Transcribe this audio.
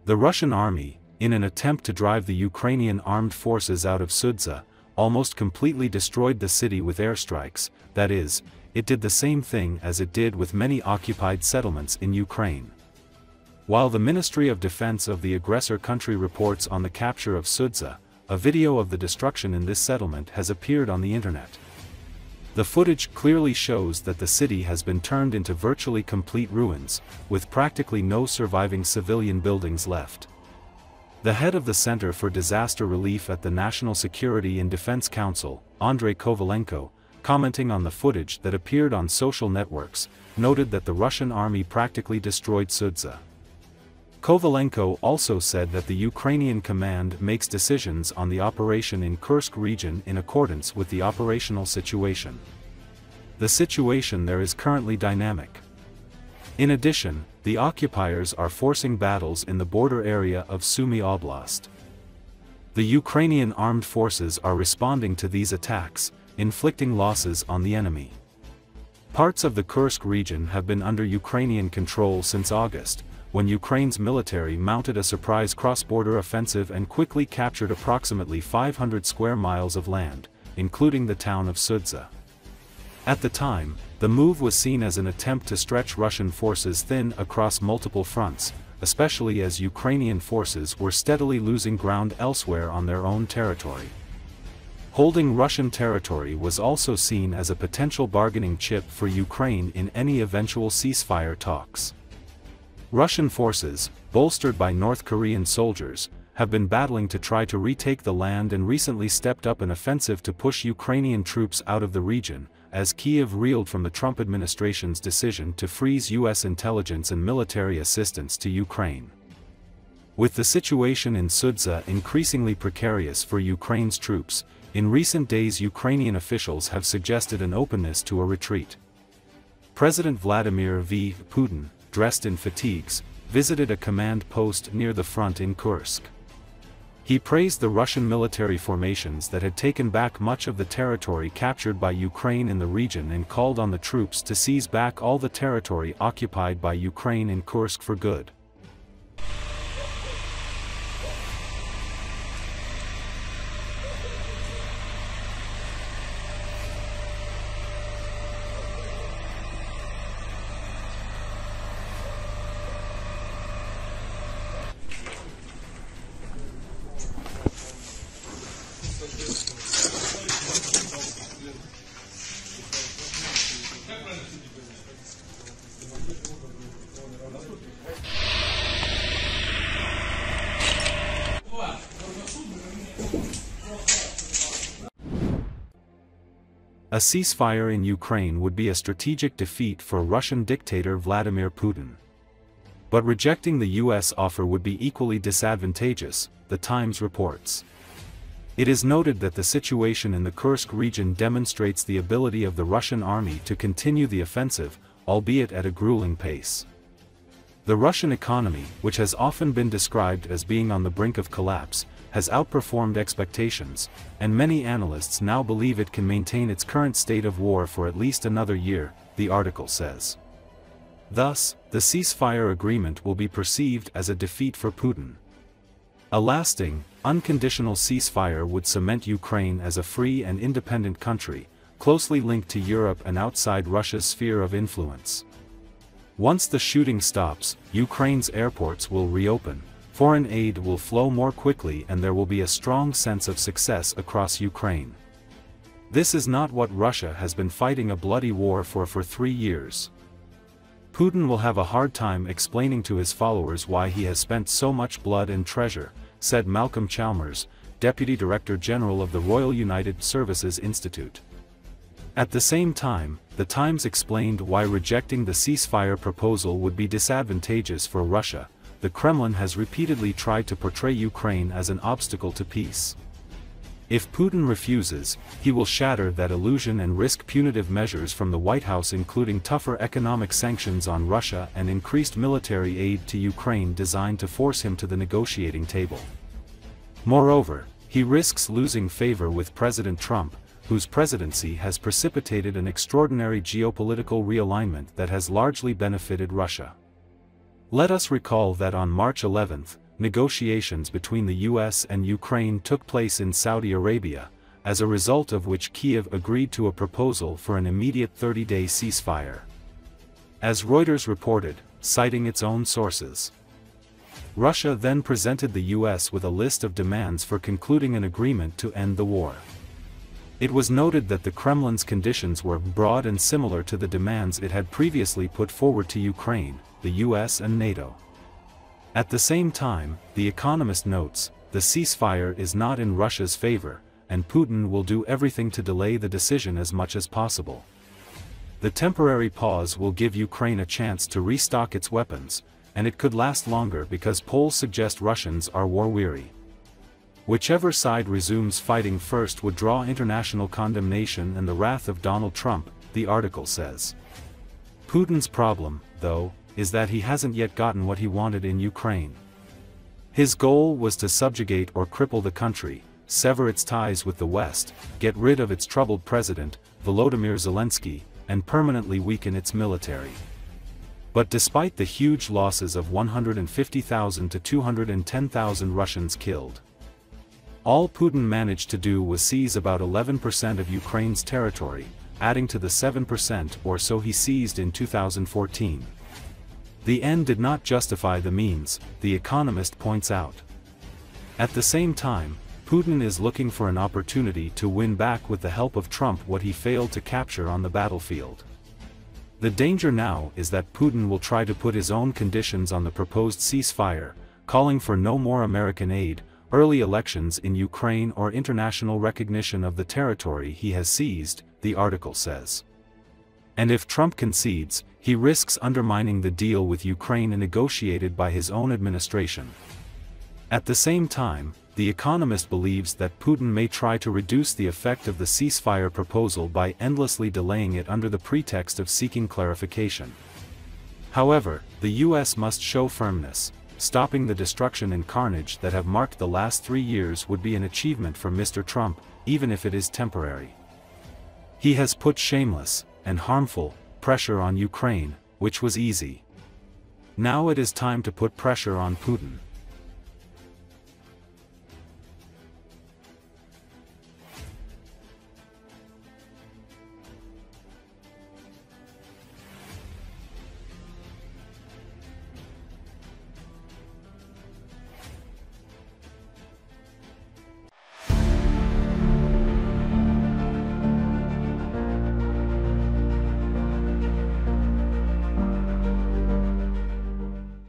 The Russian army, in an attempt to drive the Ukrainian armed forces out of Sudzha, almost completely destroyed the city with airstrikes. That is, it did the same thing as it did with many occupied settlements in Ukraine. While the Ministry of Defense of the aggressor country reports on the capture of Sudzha, a video of the destruction in this settlement has appeared on the internet. The footage clearly shows that the city has been turned into virtually complete ruins, with practically no surviving civilian buildings left. The head of the Center for Disaster Relief at the National Security and Defense Council, Andrey Kovalenko, commenting on the footage that appeared on social networks, noted that the Russian army practically destroyed Sudzha. Kovalenko also said that the Ukrainian command makes decisions on the operation in Kursk region in accordance with the operational situation. The situation there is currently dynamic. In addition, the occupiers are forcing battles in the border area of Sumy Oblast. The Ukrainian Armed Forces are responding to these attacks, inflicting losses on the enemy. Parts of the Kursk region have been under Ukrainian control since August, when Ukraine's military mounted a surprise cross-border offensive and quickly captured approximately 500 square miles of land, including the town of Sudzha. At the time, the move was seen as an attempt to stretch Russian forces thin across multiple fronts, especially as Ukrainian forces were steadily losing ground elsewhere on their own territory. Holding Russian territory was also seen as a potential bargaining chip for Ukraine in any eventual ceasefire talks. Russian forces, bolstered by North Korean soldiers, have been battling to try to retake the land and recently stepped up an offensive to push Ukrainian troops out of the region, as Kiev reeled from the Trump administration's decision to freeze U.S. intelligence and military assistance to Ukraine. With the situation in Sudzha increasingly precarious for Ukraine's troops, in recent days Ukrainian officials have suggested an openness to a retreat. President Vladimir Putin, dressed in fatigues, visited a command post near the front in Kursk. He praised the Russian military formations that had taken back much of the territory captured by Ukraine in the region and called on the troops to seize back all the territory occupied by Ukraine in Kursk for good. A ceasefire in Ukraine would be a strategic defeat for Russian dictator Vladimir Putin. But rejecting the US offer would be equally disadvantageous, the Times reports. It is noted that the situation in the Kursk region demonstrates the ability of the Russian army to continue the offensive, albeit at a grueling pace. The Russian economy, which has often been described as being on the brink of collapse, has outperformed expectations, and many analysts now believe it can maintain its current state of war for at least another year, the article says. Thus, the ceasefire agreement will be perceived as a defeat for Putin. A lasting, unconditional ceasefire would cement Ukraine as a free and independent country, closely linked to Europe and outside Russia's sphere of influence. Once the shooting stops, Ukraine's airports will reopen, foreign aid will flow more quickly and there will be a strong sense of success across Ukraine. This is not what Russia has been fighting a bloody war for 3 years. Putin will have a hard time explaining to his followers why he has spent so much blood and treasure, said Malcolm Chalmers, Deputy Director General of the Royal United Services Institute. At the same time, the Times explained why rejecting the ceasefire proposal would be disadvantageous for Russia. The Kremlin has repeatedly tried to portray Ukraine as an obstacle to peace. If Putin refuses, he will shatter that illusion and risk punitive measures from the White House, including tougher economic sanctions on Russia and increased military aid to Ukraine designed to force him to the negotiating table. Moreover, he risks losing favor with President Trump, whose presidency has precipitated an extraordinary geopolitical realignment that has largely benefited Russia. Let us recall that on March 11, negotiations between the US and Ukraine took place in Saudi Arabia, as a result of which Kiev agreed to a proposal for an immediate 30-day ceasefire. As Reuters reported, citing its own sources, Russia then presented the US with a list of demands for concluding an agreement to end the war. It was noted that the Kremlin's conditions were broad and similar to the demands it had previously put forward to Ukraine, the US and NATO. At the same time, The Economist notes, the ceasefire is not in Russia's favor, and Putin will do everything to delay the decision as much as possible. The temporary pause will give Ukraine a chance to restock its weapons, and it could last longer because polls suggest Russians are war-weary. Whichever side resumes fighting first would draw international condemnation and the wrath of Donald Trump, the article says. Putin's problem, though, is that he hasn't yet gotten what he wanted in Ukraine. His goal was to subjugate or cripple the country, sever its ties with the West, get rid of its troubled president, Volodymyr Zelensky, and permanently weaken its military. But despite the huge losses of 150,000 to 210,000 Russians killed, all Putin managed to do was seize about 11% of Ukraine's territory, adding to the 7% or so he seized in 2014. The end did not justify the means, The Economist points out. At the same time, Putin is looking for an opportunity to win back with the help of Trump what he failed to capture on the battlefield. The danger now is that Putin will try to put his own conditions on the proposed ceasefire, calling for no more American aid, early elections in Ukraine or international recognition of the territory he has seized, the article says. And if Trump concedes, he risks undermining the deal with Ukraine negotiated by his own administration. At the same time, The Economist believes that Putin may try to reduce the effect of the ceasefire proposal by endlessly delaying it under the pretext of seeking clarification. However, the US must show firmness. Stopping the destruction and carnage that have marked the last 3 years would be an achievement for Mr. Trump, even if it is temporary. He has put shameless, and harmful, pressure on Ukraine, which was easy. Now it is time to put pressure on Putin.